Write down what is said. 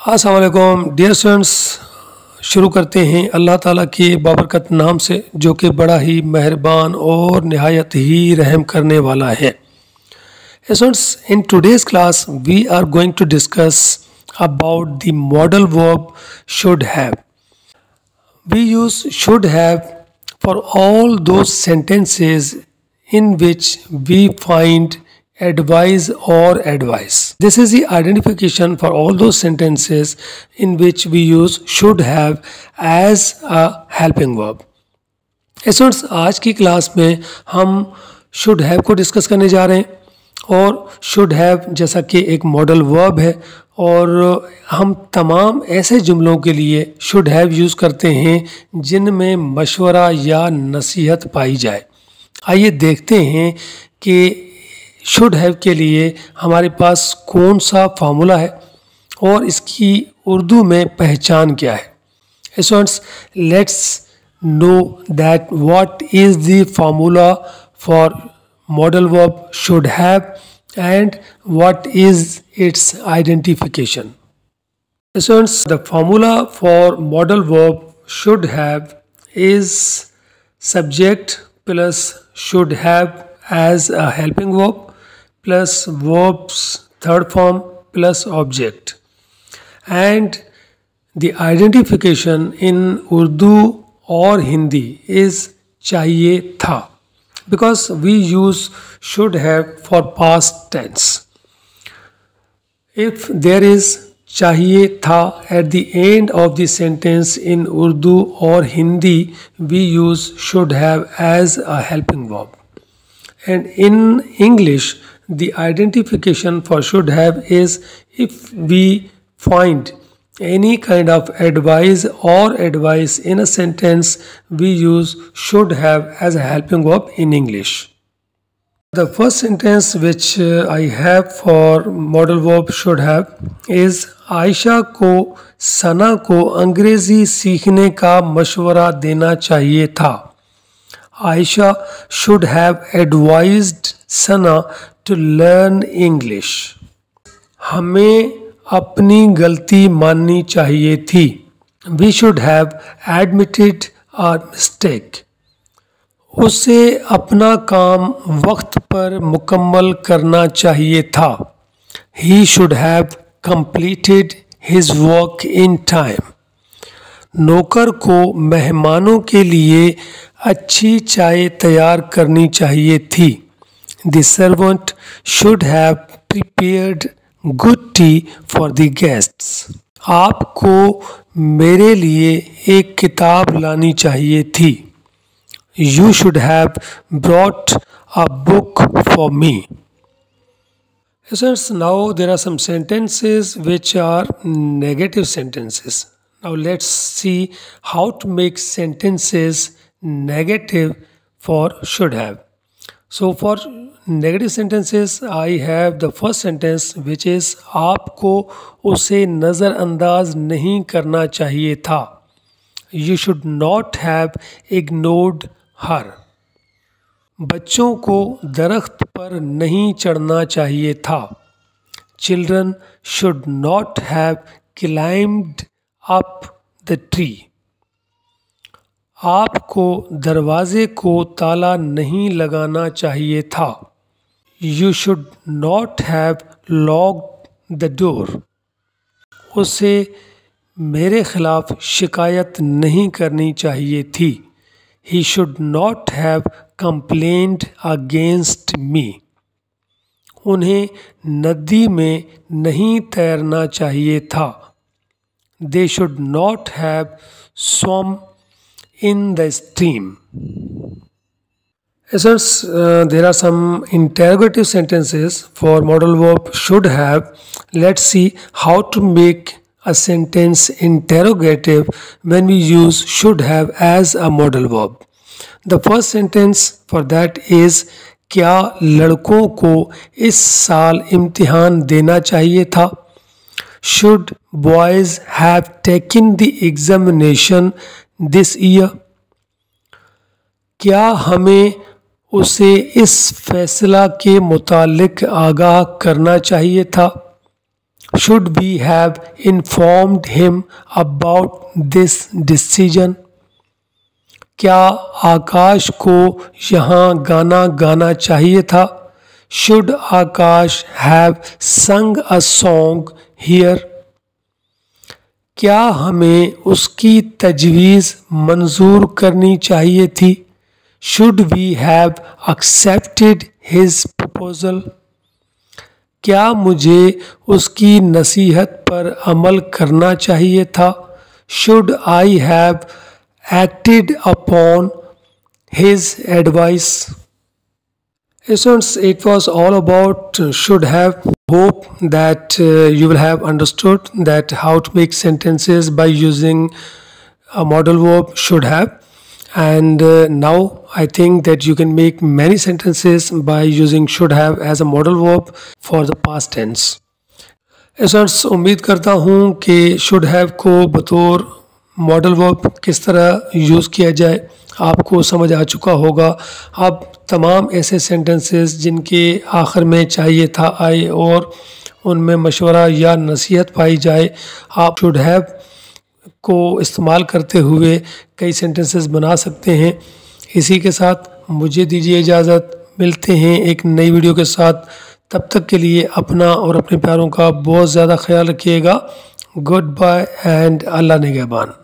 अस्सलाम वालेकुम dear students. शुरू करते हैं अल्लाह ताला के बाबरकत नाम से जो कि बड़ा ही मेहरबान और नहायत ही रहम करने वाला है। Students, in today's class we are going to discuss about the modal verb should have. We use should have for all those sentences in which we find advise or advice. This is the identification for all those sentences in which we use should have as a helping verb. Students, आज की class में हम should have को discuss करने जा रहे हैं और should have जैसा कि एक मॉडल वर्ब है और हम तमाम ऐसे जुमलों के लिए शुड हैव यूज़ करते हैं जिनमें मशवरा या नसीहत पाई जाए। आइए देखते हैं कि शुड हैव के लिए हमारे पास कौन सा फार्मूला है और इसकी उर्दू में पहचान क्या है। Students, let's know that what is the formula for model verb should have and what is its identification. Students, the formula for model verb should have is subject plus should have as a helping verb plus verb's third form plus object, and the identification in Urdu or Hindi is चाहिए था, because we use should have for past tense. If there is चाहिए था at the end of the sentence in Urdu or Hindi, we use should have as a helping verb. And in English, the identification for should have is if we find any kind of advice or advice in a sentence, we use should have as a helping verb in English. The first sentence which I have for model verb should have is Ayesha को सना को अंग्रेज़ी सीखने का मशवरा देना चाहिए था. Aisha should have advised Sana to learn English. हमें अपनी गलती माननी चाहिए थी. We should have admitted our mistake. उसे अपना काम वक्त पर मुकम्मल करना चाहिए था. He should have completed his work in time. नौकर को मेहमानों के लिए अच्छी चाय तैयार करनी चाहिए थी. The servant should have prepared good tea for the guests. आपको मेरे लिए एक किताब लानी चाहिए थी. You should have brought a book for me. Students, now there are some sentences which are negative sentences. Now let's see how to make sentences negative for should have. So for negative sentences, I have the first sentence which is आपको उसे नज़रअंदाज नहीं करना चाहिए था. You should not have ignored her. बच्चों को दरख्त पर नहीं चढ़ना चाहिए था. Children should not have climbed up the tree. आपको दरवाजे को ताला नहीं लगाना चाहिए था. You should not have locked the door. उसे मेरे खिलाफ शिकायत नहीं करनी चाहिए थी. He should not have complained against me. उन्हें नदी में नहीं तैरना चाहिए था. They should not have swum in the stream. There are some interrogative sentences for modal verb should have. Let's see how to make a sentence interrogative when we use should have as a modal verb. The first sentence for that is क्या लड़कों को इस साल इम्तिहान देना चाहिए था. Should boys have taken the examination this year? क्या हमें उसे इस फैसला के मुतालिक आगाह करना चाहिए था. Should we have informed him about this decision. क्या आकाश को यहाँ गाना गाना चाहिए था। शुड आकाश हैव संग अ सॉन्ग हियर। क्या हमें उसकी तजवीज़ मंजूर करनी चाहिए थी। Should we have accepted his proposal. क्या मुझे उसकी नसीहत पर अमल करना चाहिए था। Should I have acted upon his advice. Students, it was all about should have. Hope that you will have understood that how to make sentences by using a modal verb should have, and now I think that you can make many sentences by using should have as a modal verb for the past tense. Students, उम्मीद करता हूँ कि should have को बतौर modal verb किस तरह use किया जाए आपको समझ आ चुका होगा। अब तमाम ऐसे सेंटेंसेस जिनके आखिर में चाहिए था आए और उनमें मशवरा या नसीहत पाई जाए, आप शुड हैव को इस्तेमाल करते हुए कई सेंटेंसेस बना सकते हैं। इसी के साथ मुझे दीजिए इजाज़त, मिलते हैं एक नई वीडियो के साथ। तब तक के लिए अपना और अपने प्यारों का बहुत ज़्यादा ख्याल रखिएगा। Good bye and Allah निगहबान।